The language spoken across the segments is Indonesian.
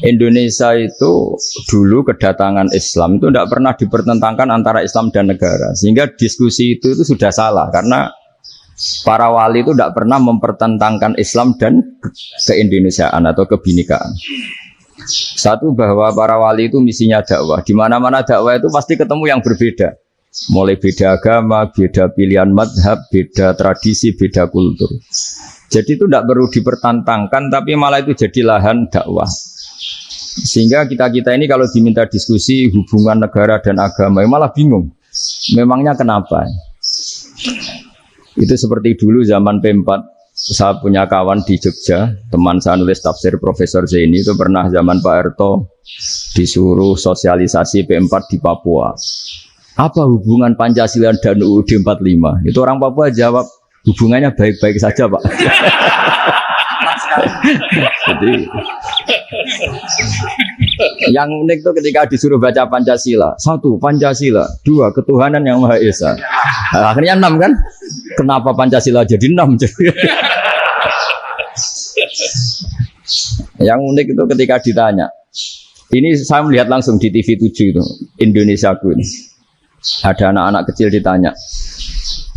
Indonesia itu dulu kedatangan Islam itu tidak pernah dipertentangkan antara Islam dan negara, sehingga diskusi itu sudah salah karena para wali itu tidak pernah mempertentangkan Islam dan keindonesiaan atau kebinekaan. Satu, bahwa para wali itu misinya dakwah. Di mana-mana dakwah itu pasti ketemu yang berbeda, mulai beda agama, beda pilihan madhab, beda tradisi, beda kultur. Jadi itu tidak perlu dipertentangkan, tapi malah itu jadi lahan dakwah. Sehingga kita ini kalau diminta diskusi hubungan negara dan agama malah bingung. Memangnya kenapa? Itu seperti dulu zaman P4, saya punya kawan di Jogja, teman saya nulis tafsir Profesor Zaini, itu pernah zaman Pak Harto disuruh sosialisasi P4 di Papua. Apa hubungan Pancasila dan UUD 45? Itu orang Papua jawab, hubungannya baik-baik saja Pak. Jadi yang unik itu ketika disuruh baca Pancasila, 1 Pancasila, 2 ketuhanan yang Maha Esa. Nah, akhirnya 6 kan? Kenapa Pancasila jadi 6? Yang unik itu ketika ditanya, ini saya melihat langsung di TV 7 itu, Indonesiaku ini. Ada anak-anak kecil ditanya,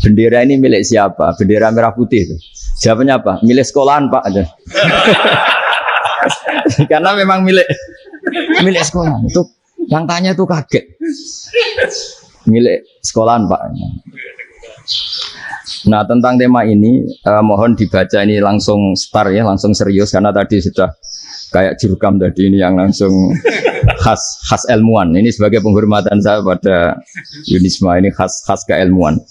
bendera ini milik siapa? Bendera merah putih itu. Jawabannya apa? Milik sekolahan Pak aja. Karena memang milik sekolah. Itu yang tanya itu kaget. Milik sekolahan Pak. Nah, tentang tema ini mohon dibaca ini langsung start ya, langsung serius karena tadi sudah kayak jurkam tadi, ini yang langsung khas ilmuwan. Ini sebagai penghormatan saya pada Yunisma, ini khas keilmuan.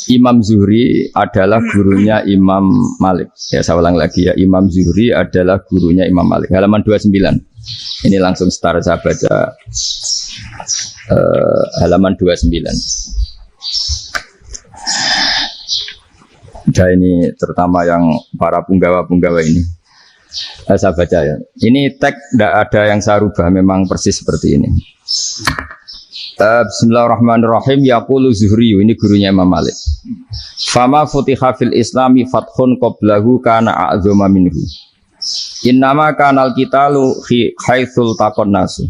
Imam Zuhri adalah gurunya Imam Malik. Ya, saya ulang lagi ya, Imam Zuhri adalah gurunya Imam Malik. Halaman 29. Ini langsung start saya baca halaman 29. Nah, ini terutama yang para punggawa-punggawa ini. Saya baca ya. Ini teks tidak ada yang saya rubah, memang persis seperti ini. Bismillahirrahmanirrahim. Yaqulu Zuhri, ini gurunya Imam Malik. Fama futiha fil islami fathun qablahu kana a'zama minhu. Innama kanal qitalu haitsul taqon nasu.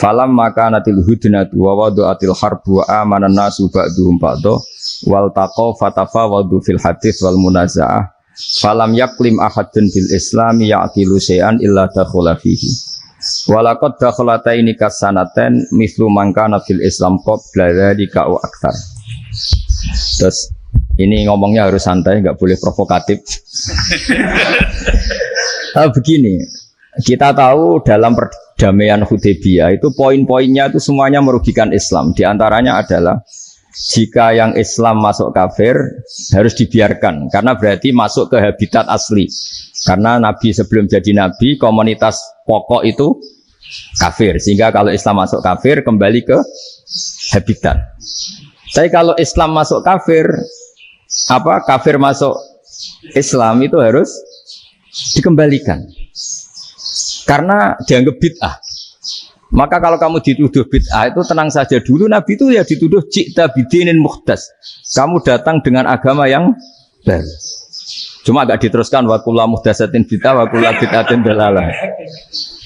Falam makanatil hudnatu wa wadu'atil harbu wa amana nasu ba'duhum ba'do wal taqaw fatafawadu fil hadits wal munaza'ah. Falam yaklim ahadun bil islami ya'qilu syai'an illa dakhala fihi. Walaqad dakhalataini kasanaten mislu mangkana fil Islam qabla dzalika wa aktsar. Terus ini ngomongnya harus santai, enggak boleh provokatif. Begini, kita tahu dalam perdamaian Hudaybiyah itu poin-poinnya itu semuanya merugikan Islam. Di antaranya adalah jika yang Islam masuk kafir harus dibiarkan karena berarti masuk ke habitat asli. Karena Nabi sebelum jadi Nabi komunitas pokok itu kafir, sehingga kalau Islam masuk kafir kembali ke habitat. Tapi kalau Islam masuk kafir, kafir masuk Islam itu harus dikembalikan karena dianggap bid'ah. Maka kalau kamu dituduh bid'ah itu tenang saja dulu, Nabi itu ya dituduh ji'ta bidinin muhdas, kamu datang dengan agama yang baru. Cuma agak diteruskan wa kullu muhdatsatin bid'ah wa kullu bid'atin dalalah.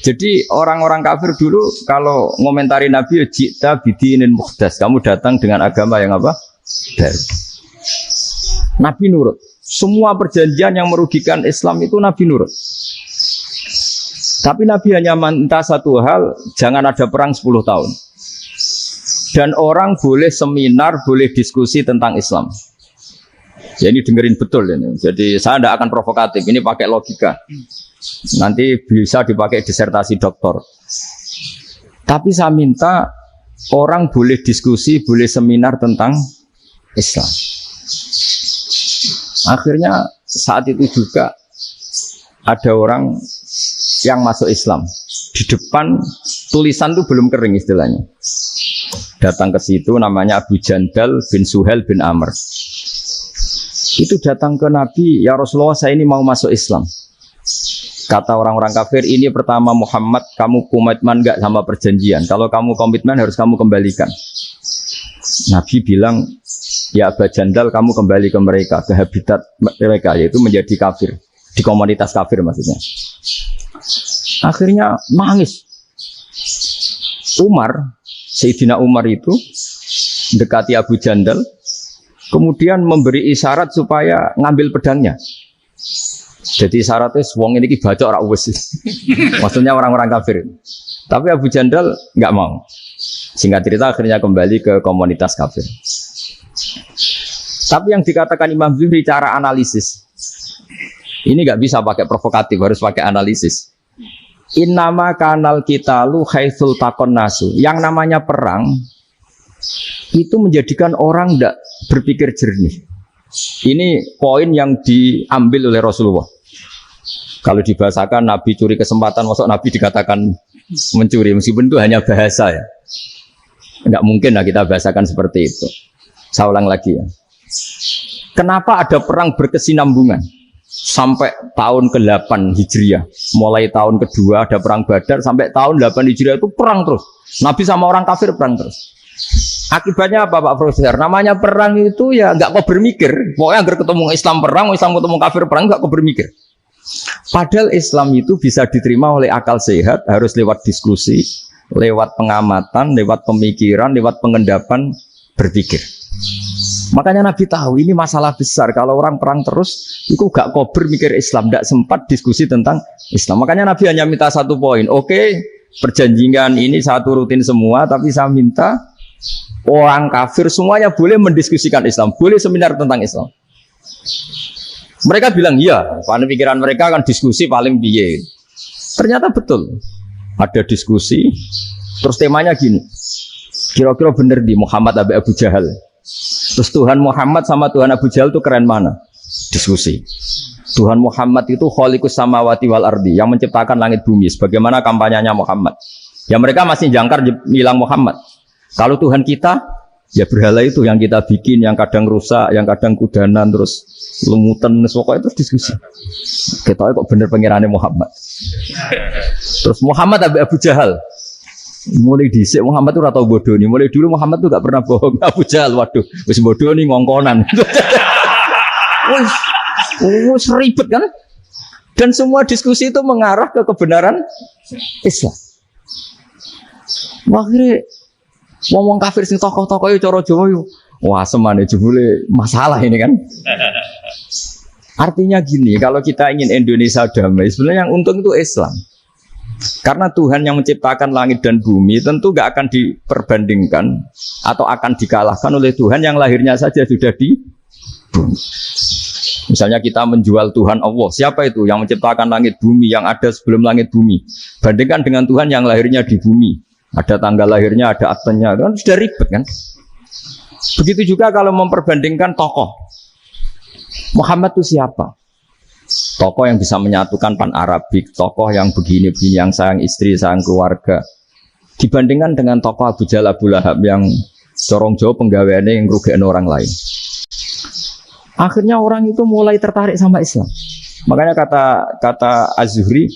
Jadi orang-orang kafir dulu kalau ngomentari Nabi ji'ta bidinin muhdas, kamu datang dengan agama yang apa? Baru. Nabi nurut. Semua perjanjian yang merugikan Islam itu Nabi nurut. Tapi Nabi hanya minta satu hal, jangan ada perang 10 tahun. Dan orang boleh seminar, boleh diskusi tentang Islam. Jadi dengerin betul ini. Jadi saya tidak akan provokatif, ini pakai logika. Nanti bisa dipakai disertasi doktor. Tapi saya minta orang boleh diskusi, boleh seminar tentang Islam. Akhirnya saat itu juga ada orang yang masuk Islam. Di depan tulisan itu belum kering istilahnya. Datang ke situ namanya Abu Jandal bin Suhail bin Amr. Itu datang ke Nabi, ya Rasulullah saya ini mau masuk Islam. Kata orang-orang kafir, ini pertama Muhammad, kamu komitmen enggak sama perjanjian? Kalau kamu komitmen harus kamu kembalikan. Nabi bilang, ya Abu Jandal kamu kembali ke mereka, ke habitat mereka, yaitu menjadi kafir. Di komunitas kafir maksudnya. Akhirnya nangis. Sayyidina Umar itu dekati Abu Jandal, kemudian memberi isyarat supaya ngambil pedangnya. Jadi syaratnya wong ini baca ora wis. Maksudnya orang-orang kafir. Tapi Abu Jandal nggak mau. Singkat cerita akhirnya kembali ke komunitas kafir. Tapi yang dikatakan Imam Zuhri cara analisis ini nggak bisa pakai provokatif, harus pakai analisis. Innama kanal kitalu haitsul takon nasu. Yang namanya perang itu menjadikan orang tidak berpikir jernih. Ini poin yang diambil oleh Rasulullah. Kalau dibahasakan Nabi curi kesempatan, masuk Nabi dikatakan mencuri, meskipun itu hanya bahasa ya. Enggak mungkin lah kita bahasakan seperti itu. Saya ulang lagi ya. Kenapa ada perang berkesinambungan? Sampai tahun ke-8 Hijriah, mulai tahun kedua ada perang Badar, sampai tahun 8 Hijriah itu perang terus. Nabi sama orang kafir perang terus. Akibatnya apa Pak Profesor? Namanya perang itu ya nggak kau bermikir. Pokoknya agar ketemu Islam perang, Islam ketemu kafir perang nggak kau bermikir. Padahal Islam itu bisa diterima oleh akal sehat, harus lewat diskusi, lewat pengamatan, lewat pemikiran, lewat pengendapan berpikir. Makanya Nabi tahu ini masalah besar. Kalau orang perang terus, itu gak kober mikir Islam, gak sempat diskusi tentang Islam. Makanya Nabi hanya minta satu poin. Oke, perjanjian ini saya turutin semua, tapi saya minta orang kafir semuanya boleh mendiskusikan Islam, boleh seminar tentang Islam. Mereka bilang iya, karena pikiran mereka kan diskusi paling biye. Ternyata betul, ada diskusi. Terus temanya gini, kira-kira bener di Muhammad Abu Jahal. Terus Tuhan Muhammad sama Tuhan Abu Jahal itu keren mana? Diskusi. Tuhan Muhammad itu khaliqus samawati wal ardi, yang menciptakan langit bumi. Sebagaimana kampanyenya Muhammad. Ya mereka masih jangkar bilang Muhammad. Kalau Tuhan kita, ya berhala itu yang kita bikin, yang kadang rusak, yang kadang kudanan, terus lumutan, pokoknya terus diskusi. Kita kok bener pengirannya Muhammad. Terus Muhammad Abu Jahal. Mulai dhisik Muhammad itu ora tau bodoh nih. Mulai dulu Muhammad itu gak pernah bohong. Abu Jahal, waduh, wis bodoh nih ngongkonan. Wis ribet kan? Dan semua diskusi itu mengarah ke kebenaran Islam. Akhirnya ngomong kafir sing tokoh-tokoh yo cara Jawa yo. Wah, semane jebule masalah ini kan. Artinya gini, kalau kita ingin Indonesia damai, sebenarnya yang untung itu Islam. Karena Tuhan yang menciptakan langit dan bumi tentu gak akan diperbandingkan atau akan dikalahkan oleh Tuhan yang lahirnya saja sudah di bumi. Misalnya kita menjual Tuhan Allah, siapa itu yang menciptakan langit bumi, yang ada sebelum langit bumi, bandingkan dengan Tuhan yang lahirnya di bumi, ada tanggal lahirnya, ada aktenya, kan sudah ribet kan. Begitu juga kalau memperbandingkan tokoh, Muhammad itu siapa? Tokoh yang bisa menyatukan pan-Arabik, tokoh yang begini-begini, yang sayang istri, sayang keluarga. Dibandingkan dengan tokoh Abu Jahal, Abu Lahab yang corong jauh penggaweannya yang rugiin orang lain. Akhirnya orang itu mulai tertarik sama Islam. Makanya kata Az-Zuhri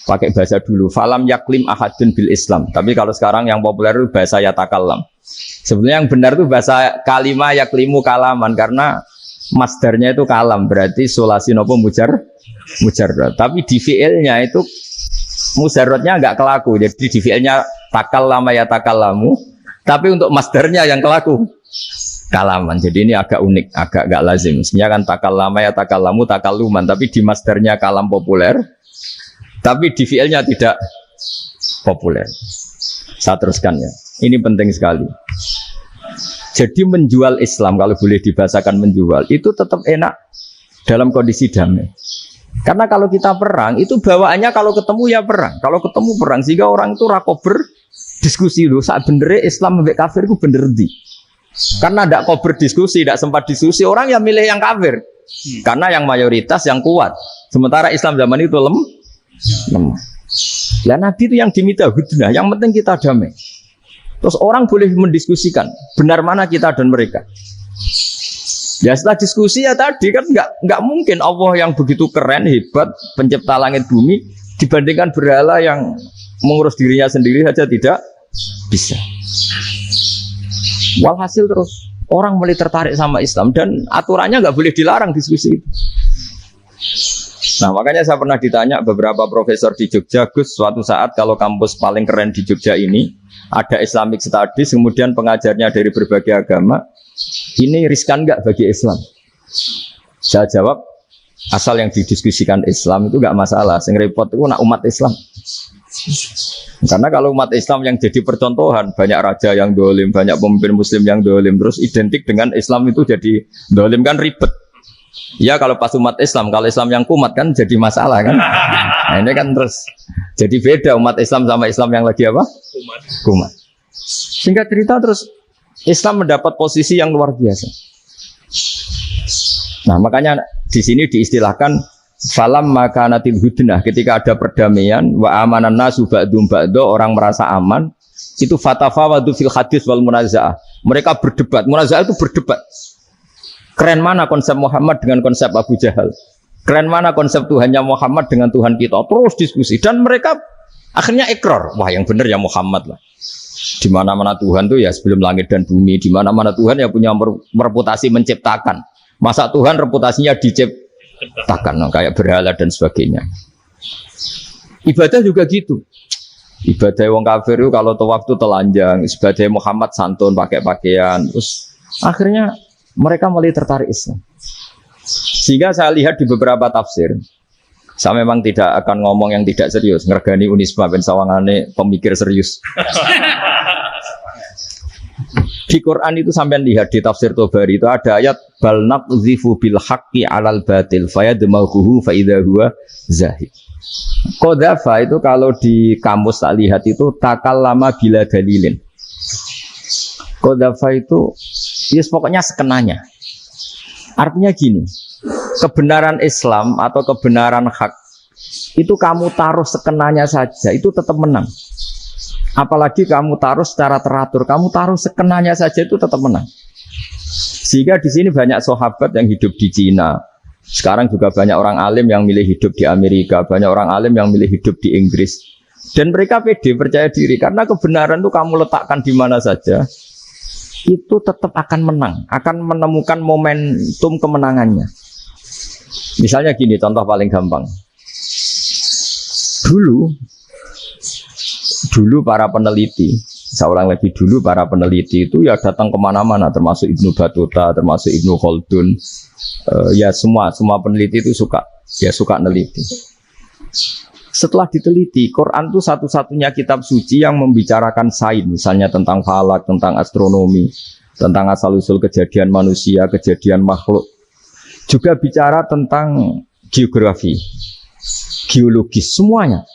pakai bahasa dulu, falam yaklim ahadun bil Islam. Tapi kalau sekarang yang populer itu bahasa yatakallam. Sebenarnya yang benar itu bahasa kalimah yaklimu kalaman, karena masdarnya itu kalam, berarti sulasi nopo mujarrad. Tapi di fi'ilnya itu mujarradnya enggak kelaku. Jadi di fi'ilnya takallama ya takallamu, tapi untuk masdarnya yang kelaku kalaman. Jadi ini agak unik, agak enggak lazim. Sebenarnya kan takallama ya takallamu takalluman, tapi di masdarnya kalam populer, tapi di fi'ilnya tidak populer. Saya teruskan ya. Ini penting sekali. Jadi menjual Islam, kalau boleh dibahasakan menjual, itu tetap enak dalam kondisi damai. Karena kalau kita perang, itu bawaannya kalau ketemu ya perang. Kalau ketemu perang, sehingga orang itu rakober diskusi dulu. Saat bener Islam sampai kafir itu bener di. Karena tidak kober diskusi, tidak sempat diskusi, orang yang milih yang kafir. Karena yang mayoritas yang kuat. Sementara Islam zaman itu lemah. Ya Nabi itu yang diminta hudnah, yang penting kita damai. Terus orang boleh mendiskusikan benar mana kita dan mereka. Ya setelah diskusi ya tadi kan nggak mungkin Allah yang begitu keren hebat pencipta langit bumi dibandingkan berhala yang mengurus dirinya sendiri saja tidak bisa. Walhasil terus orang mulai tertarik sama Islam dan aturannya nggak boleh dilarang diskusi itu. Nah makanya saya pernah ditanya beberapa profesor di Jogja, Gus, suatu saat kalau kampus paling keren di Jogja ini ada Islamic Studies, kemudian pengajarnya dari berbagai agama, ini riskan nggak bagi Islam? Saya jawab, asal yang didiskusikan Islam itu nggak masalah. Sing repot itu nak umat Islam. Karena kalau umat Islam yang jadi percontohan, banyak raja yang dolim, banyak pemimpin Muslim yang dolim, terus identik dengan Islam itu jadi dolim kan ribet. Ya kalau pas umat Islam, kalau Islam yang kumat kan jadi masalah kan. Nah ini kan terus jadi beda umat Islam sama Islam yang lagi apa? Kumat. Singkat cerita terus Islam mendapat posisi yang luar biasa. Nah makanya di sini diistilahkan falam makanatil hudnah, ketika ada perdamaian wa amanan nasu ba'dum ba'do, orang merasa aman, itu fatafawadu fil hadis wal munazaah. Mereka berdebat, munazaah itu berdebat. Keren mana konsep Muhammad dengan konsep Abu Jahal? Keren mana konsep Tuhannya Muhammad dengan Tuhan kita? Terus diskusi dan mereka akhirnya ikrar, wah yang benar ya Muhammad lah. Di mana-mana Tuhan tuh ya sebelum langit dan bumi, di mana-mana Tuhan ya punya reputasi menciptakan. Masa Tuhan reputasinya diciptakan, kayak berhala dan sebagainya. Ibadah juga gitu. Ibadah wong kafir itu kalau tawaf itu telanjang, ibadah Muhammad santun pakai pakaian, terus akhirnya mereka mulai tertarik Islam. Sehingga saya lihat di beberapa tafsir, saya memang tidak akan ngomong yang tidak serius, ngergani Unisma ben sawangane pemikir serius. Di Quran itu sampai lihat di tafsir Tobari itu ada ayat bal naqdhifu bil haqqi 'alal batil fayadmaghuhu fa idza huwa zahid. Qadhafa itu kalau di kamus tak lihat itu takallama bila dalilin. Qadhafa itu ya pokoknya sekenanya. Artinya gini, kebenaran Islam atau kebenaran hak itu kamu taruh sekenanya saja itu tetap menang. Apalagi kamu taruh secara teratur, kamu taruh sekenanya saja itu tetap menang. Sehingga di sini banyak sahabat yang hidup di Cina. Sekarang juga banyak orang alim yang milih hidup di Amerika, banyak orang alim yang milih hidup di Inggris. Dan mereka pede, percaya diri karena kebenaran itu kamu letakkan di mana saja, itu tetap akan menang, akan menemukan momentum kemenangannya. Misalnya gini, contoh paling gampang. Dulu para peneliti, saya ulang lagi, dulu para peneliti itu ya datang kemana-mana, termasuk Ibnu Battuta, termasuk Ibnu Khaldun, ya semua peneliti itu suka neliti. Setelah diteliti, Quran itu satu-satunya kitab suci yang membicarakan sains, misalnya tentang falak, tentang astronomi, tentang asal-usul kejadian manusia, kejadian makhluk. Juga bicara tentang geografi, geologis, semuanya.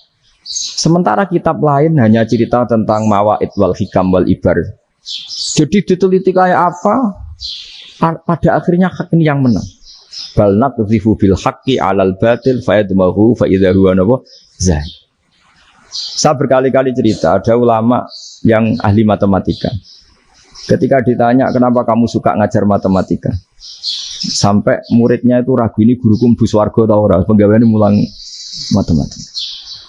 Sementara kitab lain hanya cerita tentang mawaid wal hikam wal ibar. Jadi diteliti kayak apa, pada akhirnya hak ini yang menang. Bal naqdhifu bil haqqi 'alal batil fayadmaghu fa idza huwa zahid. Saya berkali-kali cerita, ada ulama yang ahli matematika. Ketika ditanya kenapa kamu suka ngajar matematika, sampai muridnya itu ragu, ini guruku mlebu swarga ta ora, penggaweane mulang matematika.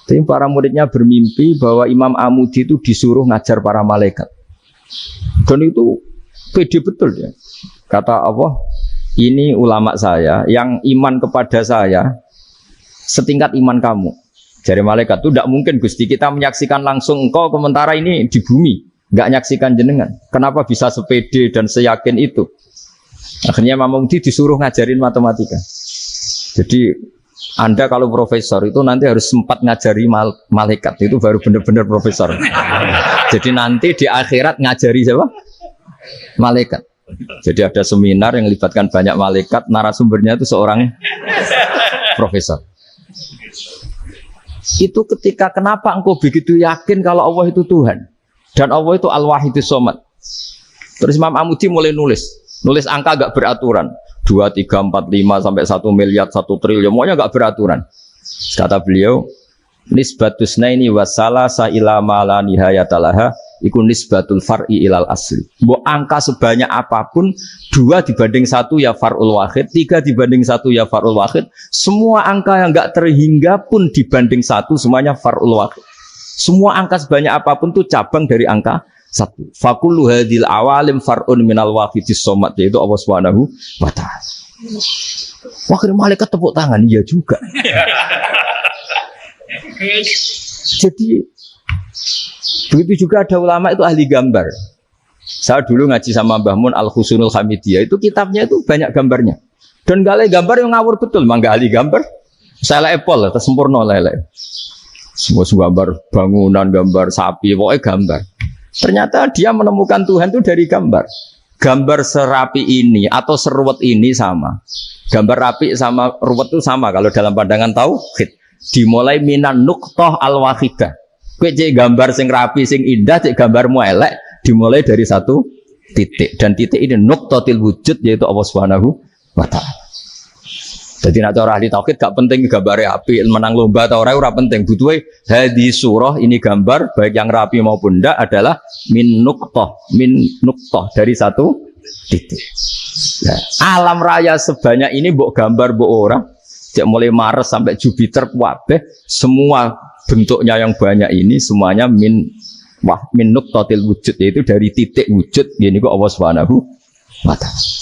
Tapi para muridnya bermimpi bahwa Imam Amudi itu disuruh ngajar para malaikat. Dan itu pede betul ya. Kata Allah, ini ulama saya yang iman kepada saya setingkat iman kamu. Jadi malaikat itu tidak mungkin Gusti, kita menyaksikan langsung engkau, sementara ini di bumi nggak nyaksikan jenengan. Kenapa bisa sepede dan seyakin itu? Akhirnya Imam Amudi disuruh ngajarin matematika. Jadi Anda kalau profesor itu nanti harus sempat ngajari malaikat, itu baru benar-benar profesor. Jadi nanti di akhirat ngajari siapa? Malaikat. Jadi ada seminar yang melibatkan banyak malaikat, narasumbernya itu seorang profesor. Itu ketika kenapa engkau begitu yakin kalau Allah itu Tuhan dan Allah itu Al-Wahidus Shomad. Terus Imam Amudi mulai nulis angka gak beraturan, 2, 3, 4, 5 sampai 1 miliar, 1 triliun, semuanya gak beraturan. Kata beliau, nisbatus naini wasalasa ila ma la nihayatalaha iku nisbatul far'i ilal asli. Mbok angka sebanyak apapun, 2 dibanding 1 ya far'ul wahid, 3 dibanding 1 ya far'ul wahid. Semua angka yang enggak terhingga pun dibanding 1 semuanya far'ul wahid. Semua angka sebanyak apapun itu cabang dari angka 1. Fakullu hadhil awalim far'un minal wahidis shomad, yaitu Allah Subhanahu wa ta'ala. Akhirnya malaikat tepuk tangan, iya juga. Jadi begitu juga ada ulama itu ahli gambar. Saya dulu ngaji sama Mbah Mun Al-Husunul Hamidiyah, itu kitabnya itu banyak gambarnya. Dan gale gambar yang ngawur betul, mangga ahli gambar. Saya Apple, sempurna lele. Semua gambar bangunan, gambar sapi, pokoknya gambar. Ternyata dia menemukan Tuhan itu dari gambar. Gambar serapi ini atau seruwet ini sama. Gambar rapi sama ruwet itu sama kalau dalam pandangan tauhid. Dimulai minan nuqtah al-wahidah. Kowe cek gambar sing rapi, sing indah, cek gambarmu elek, dimulai dari satu titik. Dan titik ini nuqtatil wujud, yaitu Allah Subhanahu wa ta'ala. Jadi nak cara ahli tauhid gak penting gambarnya api, menang lomba atau ora penting. Butuhe hadis surah ini gambar baik yang rapi maupun ndak adalah min nuqtah dari satu titik. Nah, alam raya sebanyak ini mbok gambar mbok ora, cek mulai Mars sampai Jupiter kabeh semua bentuknya yang banyak ini semuanya min nuqtatil wujud, yaitu dari titik wujud ini kok Allah Subhanahu wa ta'ala.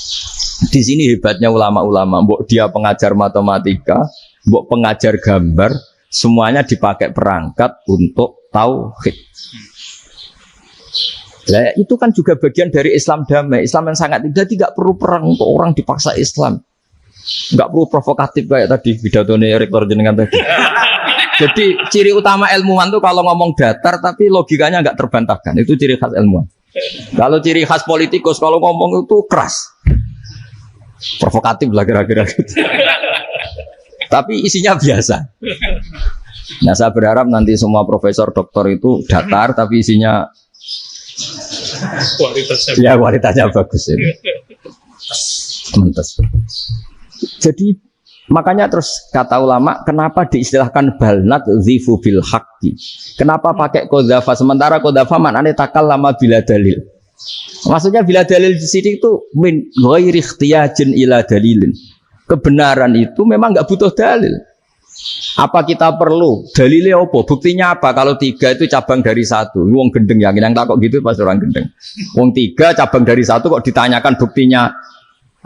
Di sini hebatnya ulama-ulama, mbok dia pengajar matematika, mbok pengajar gambar, semuanya dipakai perangkat untuk tauhid. Nah, itu kan juga bagian dari Islam damai, Islam yang sangat tidak perlu perang untuk orang dipaksa Islam. Enggak perlu provokatif kayak tadi pidatonya rektor jenengan tadi. Jadi ciri utama ilmuwan itu kalau ngomong datar tapi logikanya enggak terbantahkan, itu ciri khas ilmuwan. Kalau ciri khas politikus kalau ngomong itu keras. Provokatif lah kira-kira gitu. Tapi isinya biasa. Nah saya berharap nanti semua profesor doktor itu datar tapi isinya kualitasnya bagus ya. Mentes. Jadi makanya terus kata ulama kenapa diistilahkan balnat zifu bil haqqi. Kenapa pakai qadzafa sementara qadzafa maknane takallama bila dalil. Maksudnya bila dalil di sini itu min ghairi ikhtiyajin ila dalilin. Kebenaran itu memang enggak butuh dalil. Apa kita perlu dalilnya apa? Buktinya apa? Kalau 3 itu cabang dari 1. Wong gendeng yang takok gitu pas orang gendeng. Wong 3 cabang dari 1 kok ditanyakan buktinya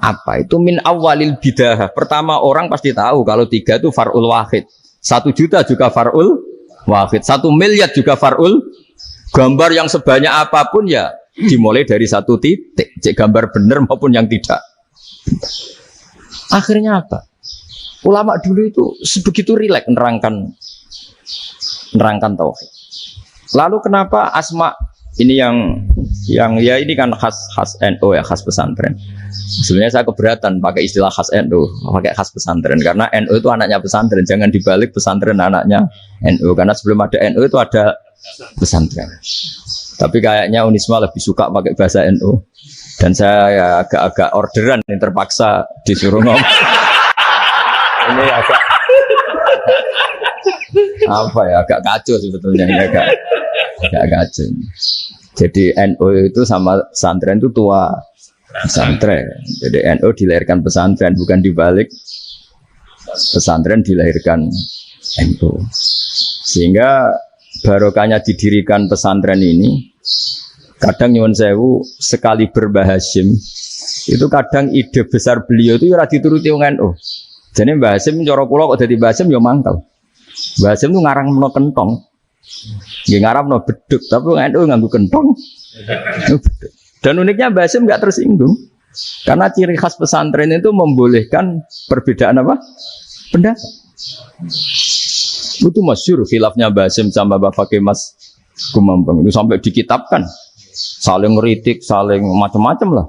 apa? Itu min awalil bidah. Pertama orang pasti tahu kalau 3 itu far'ul wahid. 1 juta juga far'ul wahid. 1 miliar juga far'ul. Gambar yang sebanyak apapun ya dimulai dari 1 titik, cek gambar benar maupun yang tidak. Akhirnya apa? Ulama dulu itu sebegitu rileks nerangkan tauhid. Lalu kenapa asma ini yang ya ini kan khas NU ya, khas pesantren. Sebenarnya saya keberatan pakai istilah khas NU, pakai khas pesantren karena NU itu anaknya pesantren, jangan dibalik pesantren anaknya NU karena sebelum ada NU itu ada pesantren. Tapi kayaknya Unisma lebih suka pakai bahasa NU dan saya ya agak-agak orderan yang terpaksa disuruh ngomong. Ini agak apa ya, agak kacau sebetulnya ini agak kacau. Jadi NU itu sama pesantren itu tua pesantren. Jadi NU dilahirkan pesantren bukan dibalik pesantren dilahirkan NU. Sehingga barokahnya didirikan pesantren ini kadang nyuwun sewu sekali berbahasim itu kadang ide besar beliau itu ora dituruti wong NU. Jadi Mbah Hasim cara kula kok dadi Mbah Hasim ya mangkel. Mbah Hasim itu ngarangno kentong. Nggih ngarangno beduk tapi wong NU nganggo kentong. Dan uniknya Mbah Hasim enggak tersinggung. Karena ciri khas pesantren itu membolehkan perbedaan apa? Pendapat. Itu masyhur khilafnya Mbah Hasim sama Mbah Fakih Mas Kumambang itu sampai dikitabkan, saling ngeritik, saling macam-macam lah.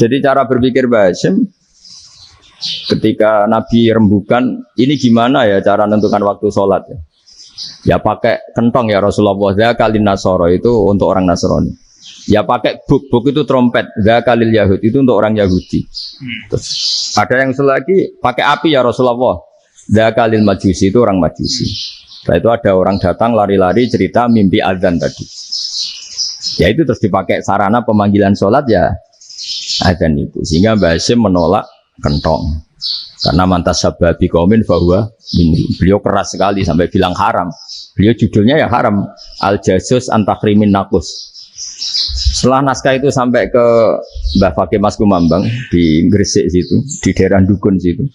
Jadi cara berpikir Mbah Hasim ketika Nabi rembukan, ini gimana ya cara menentukan waktu sholat ya? Ya pakai kentong ya Rasulullah, zakalin nasoro itu untuk orang Nasrani. Ya pakai buk itu trompet, zakalil Yahud itu untuk orang Yahudi. Terus ada yang lagi pakai api ya Rasulullah. Zakalil Majusi itu orang Majusi. Setelah itu ada orang datang lari-lari cerita mimpi azan tadi. Ya itu terus dipakai sarana pemanggilan sholat ya azan itu. Sehingga Mbah Hasim menolak kentong. Karena mantas sababi qaumin bahwa beliau keras sekali sampai bilang haram. Beliau judulnya ya haram. Al-Jasus Antakrimin Nakus. Setelah naskah itu sampai ke Mbah Fakih Mas Kumambang di Gresik situ, di daerah Dukun situ.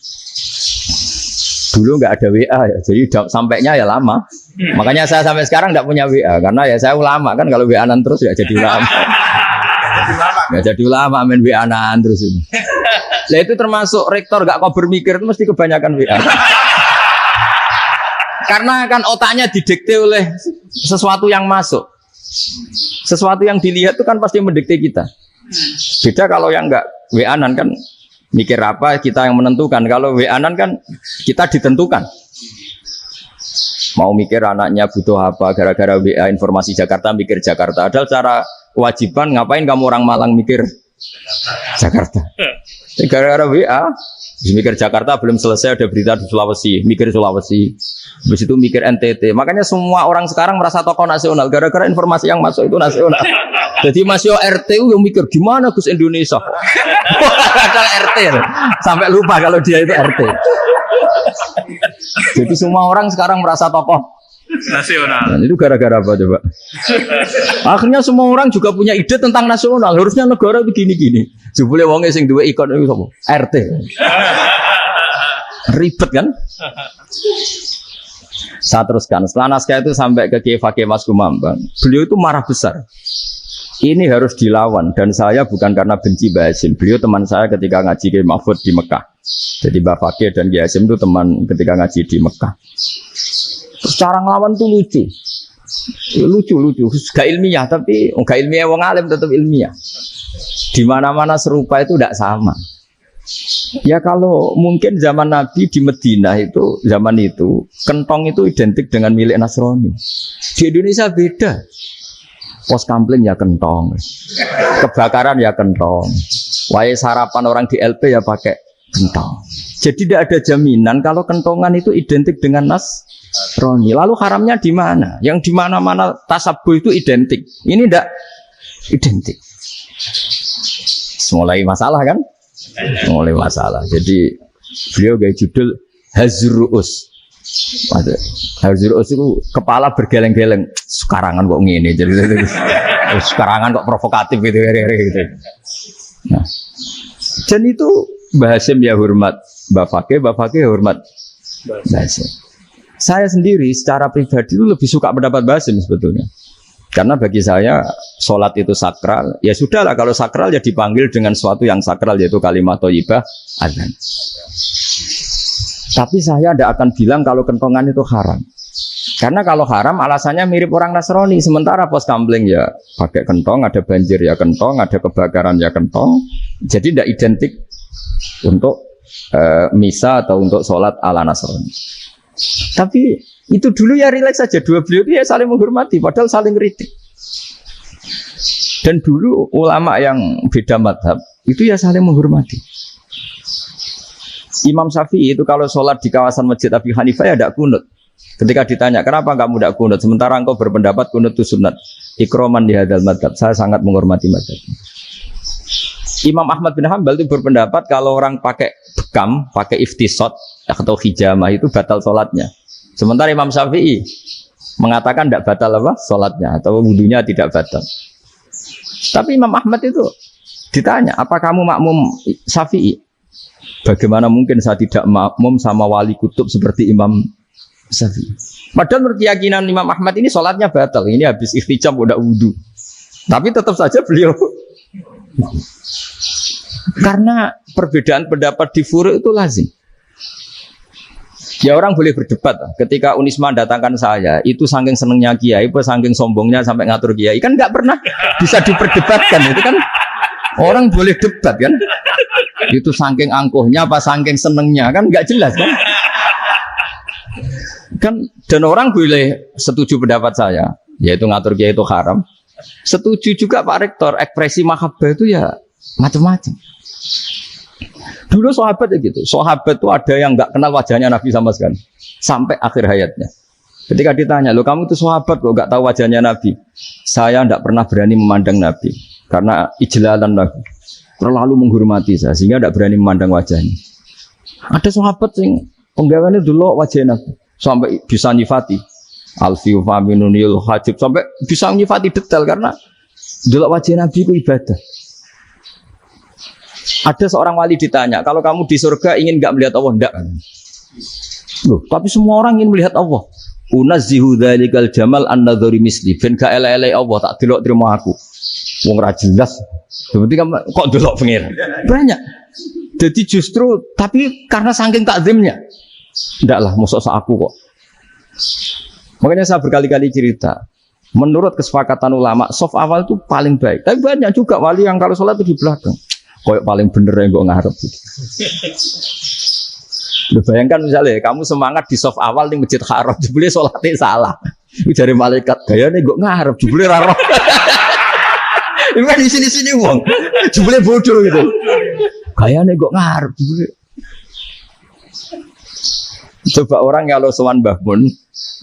Dulu nggak ada WA ya, jadi sampainya ya lama. Makanya saya sampai sekarang nggak punya WA karena ya saya ulama kan, kalau WA-an terus ya jadi ulama. Nggak jadi ulama main WA-an terus itu. Nah itu termasuk rektor nggak kau bermikir itu mesti kebanyakan WA. Karena kan otaknya didikte oleh sesuatu yang masuk. Sesuatu yang dilihat itu kan pasti mendikte kita. Beda kalau yang enggak WA-an kan mikir apa kita yang menentukan. Kalau WA-an kan kita ditentukan. Mau mikir anaknya butuh apa gara-gara WA informasi Jakarta mikir Jakarta. Padahal secara kewajiban ngapain kamu orang Malang mikir Jakarta. Gara-gara WA mikir Jakarta belum selesai ada berita di Sulawesi, mikir Sulawesi. Habis itu mikir NTT. Makanya semua orang sekarang merasa tokoh nasional gara-gara informasi yang masuk itu nasional. Jadi masih RT yang mikir gimana Gus Indonesia. Ada RT sampai lupa kalau dia itu RT. Jadi semua orang sekarang merasa tokoh nasional. Nah, itu gara-gara apa coba? Akhirnya semua orang juga punya ide tentang nasional. Harusnya negara itu gini-gini. Jebule wonge sing duwe ikon itu sapa? RT. Ribet kan? Saya teruskan. Setelah naskah itu sampai ke Kiai Fakih Mas Kumambang. Beliau itu marah besar. Ini harus dilawan dan saya bukan karena benci Mbah Hasim. Beliau teman saya ketika ngaji Kiai Mahfud di Mekah. Jadi Mbah Fakih dan Kiai Hasim itu teman ketika ngaji di Mekah. Terus cara ngelawan tuh lucu. Lucu. Gak ilmiah tapi gak ilmiah wong alim tetap ilmiah. Di mana-mana serupa itu tidak sama. Ya kalau mungkin zaman Nabi di Madinah itu zaman itu kentong itu identik dengan milik Nasrani. Di Indonesia beda. Pos kampling ya kentong, kebakaran ya kentong, wae sarapan orang di LP ya pakai kentong. Jadi tidak ada jaminan kalau kentongan itu identik dengan Nasrani. Lalu haramnya di mana? Yang di mana-mana tasabuh itu identik. Ini tidak identik. Mulai masalah kan? Mulai masalah. Jadi beliau gaya judul Hazruus. Hazruus itu kepala bergeleng-geleng. Sekarangan kok ngene. Jadi sekarangan kok provokatif gitu. Nah, dan itu Mbah Hasim ya hormat Mbah Fakih hormat Mbah Hasim. Saya sendiri secara pribadi itu lebih suka pendapat Mbah Hasim sebetulnya. Karena bagi saya sholat itu sakral. Ya sudahlah kalau sakral ya dipanggil dengan sesuatu yang sakral yaitu kalimat thayyibah adzan. Tapi saya tidak akan bilang kalau kentongan itu haram. Karena kalau haram alasannya mirip orang Nasrani. Sementara pos kampling ya pakai kentong, ada banjir ya kentong, ada kebakaran ya kentong. Jadi tidak identik untuk misa atau untuk sholat ala Nasrani. Tapi itu dulu ya rileks saja. Dua beliau itu ya saling menghormati, padahal saling kritik. Dan dulu ulama yang beda madhab itu ya saling menghormati. Imam Syafi'i itu kalau sholat di kawasan Masjid Abi Hanifah ya tidak kunut. Ketika ditanya kenapa kamu tidak kunut, sementara engkau berpendapat kunut itu sunat. Ikroman di hadal madhab, saya sangat menghormati madhab. Imam Ahmad bin Hanbal itu berpendapat kalau orang pakai bekam, pakai iftisot atau hijamah itu batal sholatnya. Sementara Imam Syafi'i mengatakan tidak batal apa sholatnya atau wudunya tidak batal. Tapi Imam Ahmad itu ditanya, apa kamu makmum Syafi'i? Bagaimana mungkin saya tidak makmum sama wali kutub seperti Imam Syafi'i? Padahal menurut keyakinan Imam Ahmad ini sholatnya batal. Ini habis ikhtiqam udah wudu. Tapi tetap saja beliau karena perbedaan pendapat di furu' itu lazim. Ya orang boleh berdebat. Ketika Unisma datangkan saya, itu saking senengnya kiai, saking sombongnya sampai ngatur kiai, kan nggak pernah bisa diperdebatkan. Itu kan orang boleh debat kan? Itu saking angkuhnya apa saking senengnya kan nggak jelas kan? Kan dan orang boleh setuju pendapat saya, yaitu ngatur kiai itu haram. Setuju juga Pak Rektor, ekspresi mahabbah itu ya macam-macam. Dulu sahabat ya gitu, sahabat itu ada yang nggak kenal wajahnya Nabi sama sekali sampai akhir hayatnya. Ketika ditanya, lo kamu itu sahabat kok nggak tahu wajahnya Nabi? Saya nggak pernah berani memandang Nabi karena ijlalan Nabi, terlalu menghormati saya sehingga nggak berani memandang wajahnya. Ada sahabat yang penggawaannya dulu wajah Nabi sampai bisa nyifati alfiu faminunil hajib, sampai bisa nyifati detail karena dulu wajah Nabi itu ibadah. Ada seorang wali ditanya, kalau kamu di surga ingin nggak melihat Allah? Enggak. Loh, tapi semua orang ingin melihat Allah. Unazzihu dzalikal jamal an-nadhari misli. Ben gak elek-elek Allah tak delok terima aku. Wong ra jelas. Berarti kok delok pengen. Banyak. Jadi justru tapi karena saking takzimnya. Ndaklah mosok sak aku kok. Makanya saya berkali-kali cerita. Menurut kesepakatan ulama, soft awal itu paling baik. Tapi banyak juga wali yang kalau sholat itu di belakang. Koyok paling bener yang gue ngarep gitu. Lu bayangkan misalnya kamu semangat di soft awal di masjid haram, jebule sholatnya salah. Itu dari malaikat gaya nih gue ngarep, jebule raro. Ini kan di sini uang, jebule bodoh gitu. Gaya nih gue ngarep, jebule. Coba orang kalau sowan Mbah Mun,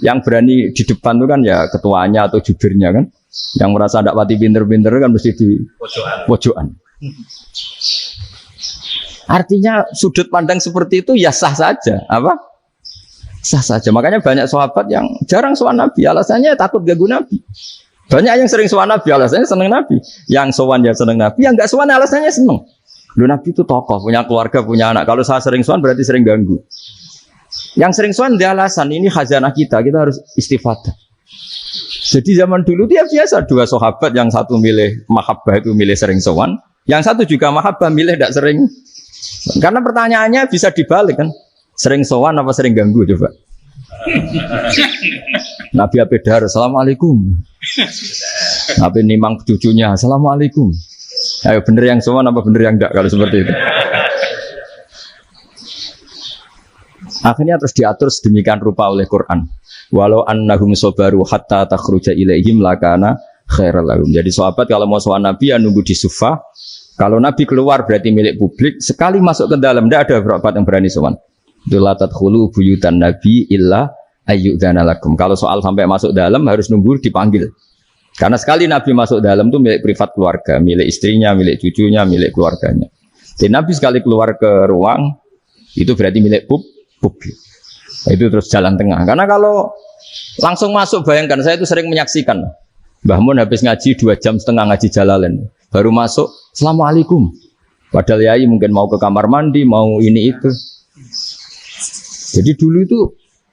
yang berani di depan itu kan ya ketuanya atau jubirnya kan, yang merasa tidak pati pinter-pinter kan mesti di pojokan. Artinya sudut pandang seperti itu ya sah saja, apa? Sah saja. Makanya banyak sahabat yang jarang sowan Nabi, alasannya takut ganggu Nabi. Banyak yang sering sowan Nabi, alasannya seneng Nabi. Yang sowan ya seneng Nabi, yang enggak sowan alasannya seneng. Lu Nabi itu tokoh, punya keluarga, punya anak. Kalau saya sering sowan berarti sering ganggu. Yang sering sowan dia alasan ini khazanah kita harus istifadah. Jadi zaman dulu dia biasa dua sahabat, yang satu milih mahabbah itu milih sering sowan. Yang satu juga mahabbah milih tidak sering. Karena pertanyaannya bisa dibalik kan. Sering sowan apa sering ganggu coba. Nabi Abedar, Assalamualaikum. Nabi nimang cucunya, Assalamualaikum. Ayo bener yang sowan apa bener yang enggak kalau seperti itu. Akhirnya terus diatur sedemikian rupa oleh Quran. Walau annahum sabaru hatta takhruja ilaihim lakana khairal lahum. Jadi sahabat kalau mau sowan Nabi ya nunggu di Sufah. Kalau Nabi keluar berarti milik publik. Sekali masuk ke dalam, tidak ada berapa yang berani sowan. La tadkhulu buyutan Nabi illa ayyudzana lakum. Kalau soal sampai masuk dalam harus nunggu dipanggil. Karena sekali Nabi masuk dalam itu milik privat keluarga, milik istrinya, milik cucunya, milik keluarganya. Jadi Nabi sekali keluar ke ruang itu berarti milik publik. Itu terus jalan tengah. Karena kalau langsung masuk, bayangkan saya itu sering menyaksikan. Mbah Mun habis ngaji 2,5 jam ngaji Jalalain. Baru masuk, Assalamualaikum. Padahal yai mungkin mau ke kamar mandi, mau ini itu. Jadi dulu itu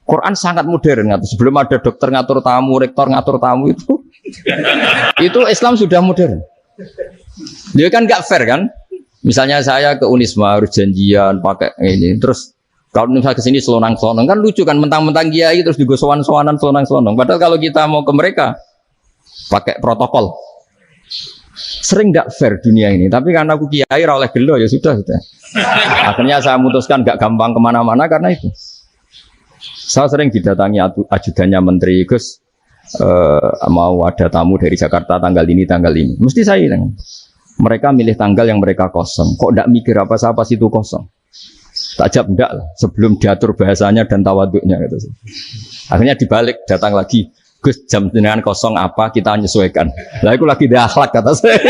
Quran sangat modern. Sebelum ada dokter ngatur tamu, rektor ngatur tamu itu Islam sudah modern. Dia kan gak fair kan? Misalnya saya ke Unisma harus janjian pakai ini. Terus kalau misalnya ke sini selonang-selonang kan lucu kan, mentang-mentang kiai terus juga sowan-sowanan selonang-selonang. Padahal kalau kita mau ke mereka pakai protokol. Sering tidak fair dunia ini, tapi karena aku kiai ra oleh gelo ya sudah. Akhirnya saya memutuskan gak gampang kemana-mana karena itu. Saya sering didatangi ajudannya menteri, Gus mau ada tamu dari Jakarta tanggal ini, mesti saya bilang, mereka milih tanggal yang mereka kosong. Kok tidak mikir apa situ kosong? Tak jawab enggak lah, sebelum diatur bahasanya dan tawaduknya gitu. Akhirnya dibalik, datang lagi. Gus jam dengan kosong apa kita menyesuaikan. Lah itu lagi dia akhlak kata saya.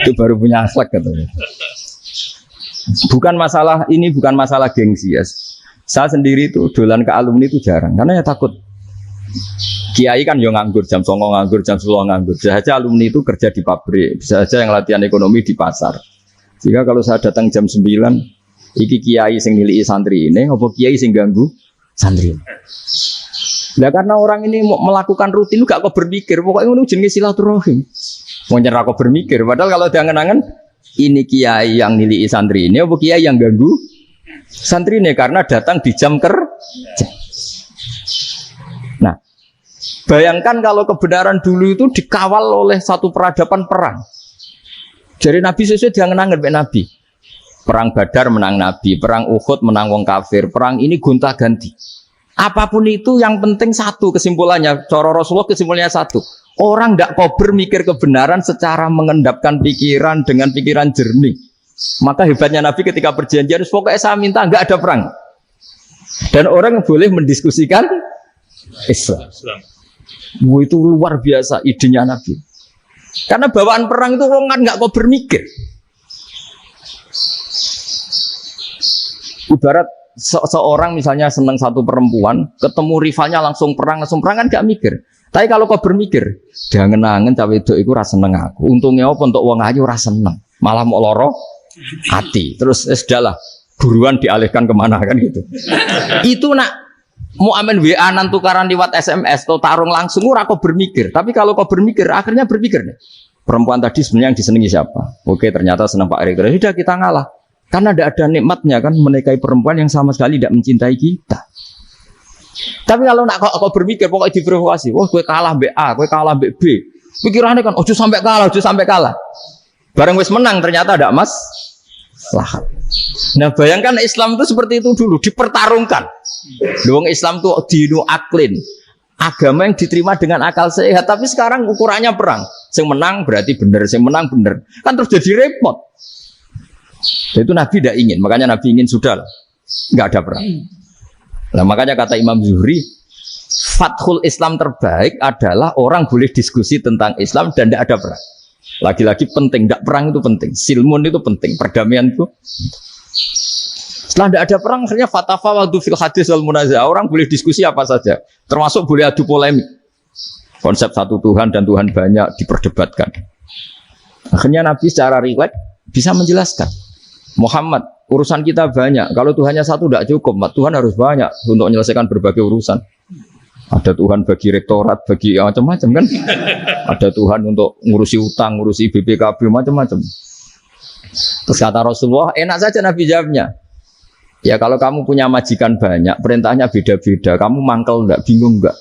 Itu baru punya akhlak katanya. Bukan masalah ini, bukan masalah gengsi ya. Saya sendiri itu dolan ke alumni itu jarang karena ya takut. Kiai kan yo nganggur jam 09.00 nganggur, jam 10.00 nganggur. Bisa saja alumni itu kerja di pabrik, bisa saja yang latihan ekonomi di pasar. Jika kalau saya datang jam 9, iki kiai sing nilai santri ini, apa kiai sing ganggu santri. Nah karena orang ini melakukan rutin gak kok berpikir, pokoknya ngono jenenge silaturahim. Mau nyerah kok berpikir, padahal kalau diangen-angen ini kiai yang nilai santri ini, apa kiai yang ganggu santri ini karena datang di jam kerja. Nah, bayangkan kalau kebenaran dulu itu dikawal oleh satu peradaban perang. Jadi Nabi sesuai diangen-angen Nabi. Perang Badar menang Nabi, perang Uhud menang wong kafir, perang ini gonta-ganti. Apapun itu yang penting satu kesimpulannya, cara Rasulullah kesimpulannya satu. Orang tidak kober mikir kebenaran secara mengendapkan pikiran dengan pikiran jernih. Maka hebatnya Nabi ketika perjanjian, pokoknya saya minta nggak ada perang. Dan orang boleh mendiskusikan Islam. Itu luar biasa idenya Nabi. Karena bawaan perang itu orang kan nggak kober mikir. Ibarat seorang misalnya senang satu perempuan, ketemu rivalnya langsung perang kan gak mikir. Tapi kalau kau bermikir, jangan angen cawe wedok iku ora seneng aku. Untungnya apa untuk wong ayu ora seneng, malah mau loro hati. Terus sudahlah, buruan dialihkan kemana kan gitu. Itu nak mau amen WA nan tukaran lewat SMS atau tarung langsung ora kau bermikir. Tapi kalau kau bermikir, akhirnya berpikir nih. Perempuan tadi sebenarnya yang disenangi siapa? Oke, ternyata senang Pak Erick. Sudah kita ngalah. Karena tidak ada nikmatnya kan menikahi perempuan yang sama sekali tidak mencintai kita. Tapi kalau nak kau berpikir pokoknya diprovokasi, wah gue kalah B A, gue kalah B B. Pikirannya kan, ojo sampai kalah. Bareng wis menang ternyata ada emas. Lah. Nah bayangkan Islam itu seperti itu dulu, dipertarungkan. Wong Islam tuh dinu aklin, agama yang diterima dengan akal sehat. Tapi sekarang ukurannya perang. Sing menang berarti benar, sing menang benar. Kan terus jadi repot. Itu Nabi tidak ingin, makanya Nabi ingin sudah nggak ada perang. Nah makanya kata Imam Zuhri, fathul Islam terbaik adalah orang boleh diskusi tentang Islam dan tidak ada perang. Lagi-lagi penting, tidak perang itu penting. Silmun itu penting, perdamaian itu. Setelah tidak ada perang, akhirnya fatafawadu fil hadis wal munazah. Orang boleh diskusi apa saja, termasuk boleh adu polemik. Konsep satu Tuhan dan Tuhan banyak diperdebatkan. Akhirnya Nabi secara rileks bisa menjelaskan. Muhammad, urusan kita banyak. Kalau Tuhannya satu tidak cukup, Tuhan harus banyak untuk menyelesaikan berbagai urusan. Ada Tuhan bagi rektorat, bagi macam-macam kan. Ada Tuhan untuk ngurusi utang, ngurusi BPKB, macam-macam. Terus kata Rasulullah, enak saja Nabi jawabnya. Ya kalau kamu punya majikan banyak, perintahnya beda-beda. Kamu mangkel enggak, bingung enggak?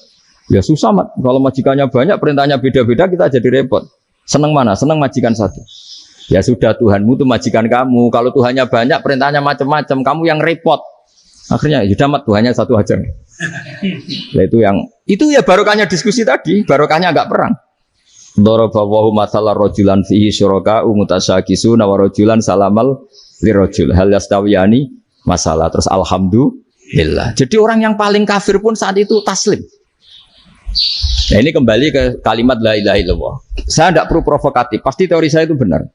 Ya susah, Mat. Kalau majikannya banyak, perintahnya beda-beda, kita jadi repot. Senang mana? Senang majikan satu. Ya sudah, Tuhanmu itu majikan kamu. Kalau Tuhannya banyak, perintahnya macam-macam. Kamu yang repot. Akhirnya, yaudah Mat, Tuhannya satu aja. Nah, itu ya barokahnya diskusi tadi. Barokahnya enggak perang. Daraballahu mathalan rajulan fihi syuraka'u mutasyakisuna wa rajulan salamal lirajul. Hal yastawiyani masalah. Terus alhamdulillah. Jadi orang yang paling kafir pun saat itu taslim. Nah ini kembali ke kalimat la ilaha illallah. Saya tidak perlu provokatif. Pasti teori saya itu benar.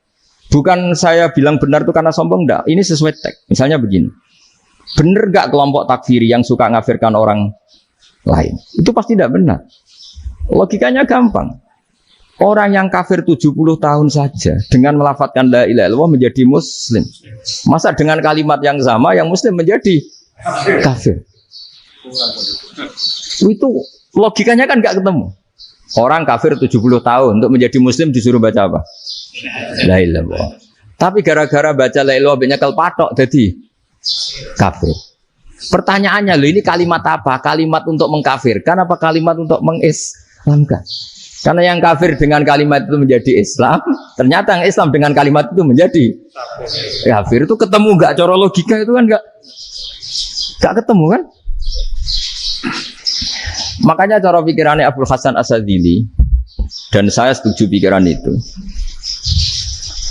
Bukan saya bilang benar itu karena sombong, enggak. Ini sesuai teks. Misalnya begini. Benar enggak kelompok takfiri yang suka ngafirkan orang lain? Itu pasti tidak benar. Logikanya gampang. Orang yang kafir 70 tahun saja dengan melafadzkan la ilaha illallah menjadi muslim. Masa dengan kalimat yang sama yang muslim menjadi kafir? Itu logikanya kan enggak ketemu. Orang kafir 70 tahun untuk menjadi muslim disuruh baca apa? La ilaha illallah. Tapi gara-gara baca la ilaha illallah nyekel patok jadi kafir. Pertanyaannya, loh ini kalimat apa? Kalimat untuk mengkafirkan apa kalimat untuk mengislamkan? Karena yang kafir dengan kalimat itu menjadi Islam, ternyata yang Islam dengan kalimat itu menjadi kafir. Itu ketemu enggak cara logika itu kan enggak ketemu kan? Makanya cara pikirannya Abdul Hasan Asadili, dan saya setuju pikiran itu.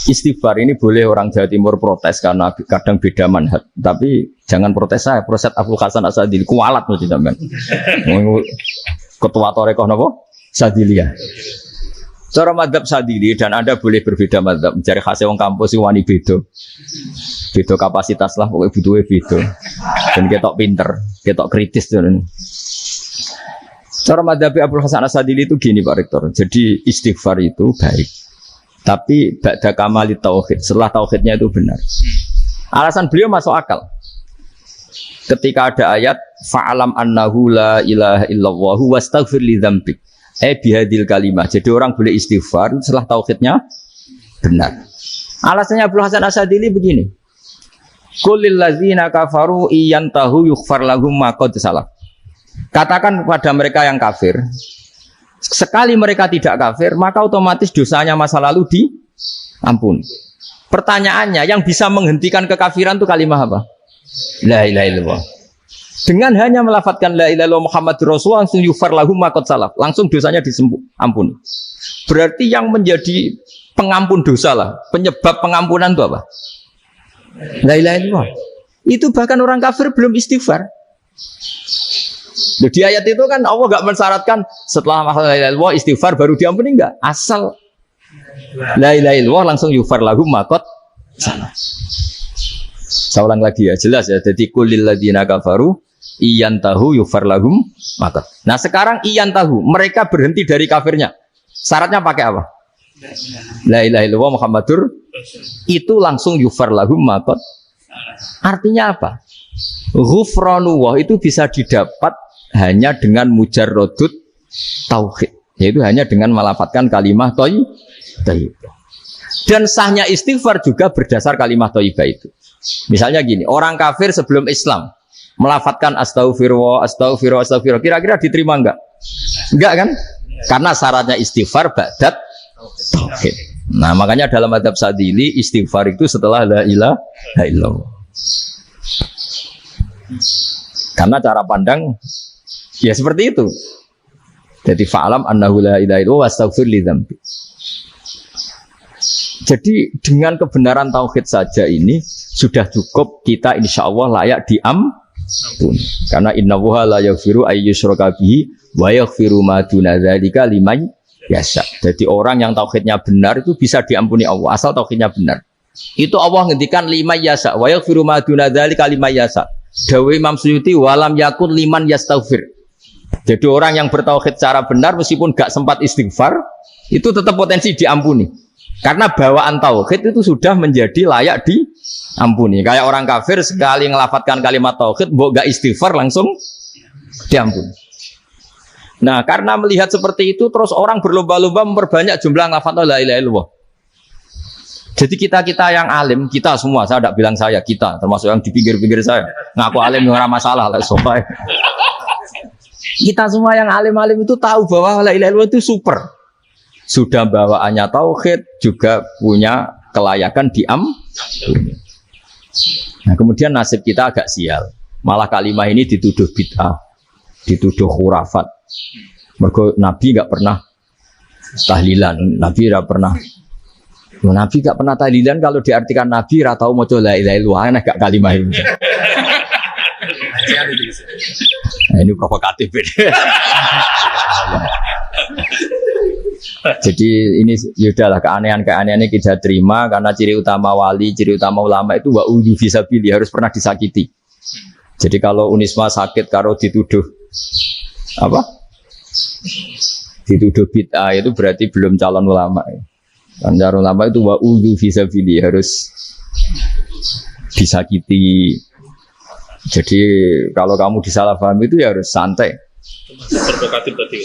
Istighfar ini boleh orang Jawa Timur protes karena kadang beda manhaj, tapi jangan protes saya, protes Abdul Hasan Asadili kualat mesti sampean. Ketua Torekoh napa? Sadiliyah. Cara madzhab Sadili dan Anda boleh berbeda madzhab, mencari khasnya wong kampus wani beda. Beda kapasitas lah pokoknya butuhnya beda. Dan ketok pinter, ketok kritis dan cara madzhab Abdul Hasan Asadili itu gini Pak Rektor. Jadi istighfar itu baik. Tapi ba'da kamali tauhid, setelah tauhidnya itu benar. Alasan beliau masuk akal. Ketika ada ayat fa'alam annahu la ilaha illallah wastaghfir li dzambik. Bihadil kalimah. Jadi orang boleh istighfar setelah tauhidnya benar. Alasannya Abdul Hasan Asadili begini. Qulil ladzina kafaru iyantahu yughfar lahum ma qad salaf. Katakan kepada mereka yang kafir, sekali mereka tidak kafir, maka otomatis dosanya masa lalu diampuni. Pertanyaannya, yang bisa menghentikan kekafiran itu kalimat apa? La ilaha illallah. Dengan hanya melafadzkan la ilaha illallah Muhammadur Rasulullah, langsung yughfar lahum ma qad salaf, langsung dosanya diampuni. Berarti yang menjadi pengampun dosa lah, penyebab pengampunan itu apa? La ilaha illallah. Itu bahkan orang kafir belum istighfar. Di ayat itu kan Allah enggak mensyaratkan setelah la ilaha illallah istighfar baru diampuni, enggak. Asal la ilaha illallah langsung yughfar lahum ma qad salaf. Saya ulang lagi ya, jelas ya. Jadi kulil ladzina kafaru iyantahu yufar lahum maqad. Nah, sekarang iyantahu, mereka berhenti dari kafirnya. Syaratnya pakai apa? La ilaha illallah Muhammadur, itu langsung yufar lahum maqad. Artinya apa? Ghufranullah itu bisa didapat hanya dengan mujarrodut tauhid, yaitu hanya dengan melafadzkan kalimah thayyibah. Dan sahnya istighfar juga berdasar kalimah thayyibah itu. Misalnya gini, orang kafir sebelum Islam melafadzkan astaghfirullah, astaghfirullah, astaghfirullah, kira-kira diterima enggak? Enggak kan? Karena syaratnya istighfar ba'dat tauhid. Nah, makanya dalam madzhab Sadzili istighfar itu setelah la ilaha illallah. Karena cara pandang ya seperti itu. Jadi fa'alam annahu la ilaha illallah wastaghfir li dzambi. Jadi dengan kebenaran tauhid saja ini sudah cukup kita insya Allah layak diampuni. Karena innallaha la yaghfiru ayyusyraka bihi wa yaghfiru ma duna dzalika liman yasha. Jadi orang yang tauhidnya benar itu bisa diampuni Allah asal tauhidnya benar. Itu Allah ngendikan liman yasha wa yaghfiru ma duna dzalika liman yasha. Dawe Imam Suyuti walam yakun liman yastaghfir. Jadi orang yang bertauhid secara benar meskipun gak sempat istighfar itu tetap potensi diampuni. Karena bawaan tauhid itu sudah menjadi layak diampuni. Kayak orang kafir sekali ngelafadzkan kalimat tauhid, mbok gak istighfar langsung diampuni. Nah, karena melihat seperti itu, terus orang berlomba-lomba memperbanyak jumlah ngelafadzkan la ilaha illallah. Jadi kita yang alim, kita semua, saya tidak bilang saya, kita, termasuk yang di pinggir-pinggir saya, ngaku alim yang orang masalah lah, sopai. Kita semua yang alim-alim itu tahu bahwa la ilaha illallah itu super. Sudah bawaannya tauhid, juga punya kelayakan diampuni. Nah, kemudian nasib kita agak sial. Malah kalimah ini dituduh bid'ah, dituduh khurafat. Mergo Nabi enggak pernah tahlilan, Nabi enggak pernah. Nabi enggak pernah tahlilan kalau diartikan Nabi ra tau maca la ilaha illallah, enak gak kalimah ini. Nah, ini provokatif. Jadi ini yaudahlah keanehan-keanehan ini kita terima karena ciri utama wali, ciri utama ulama itu wa'udhu fisabili, harus pernah disakiti. Jadi kalau Unisma sakit kalau dituduh apa? Dituduh bid'ah itu berarti belum calon ulama. Kan calon ulama itu wa'udhu fisabili, harus disakiti. Jadi kalau kamu disalahpahami itu ya harus santai. Provokatif tadi.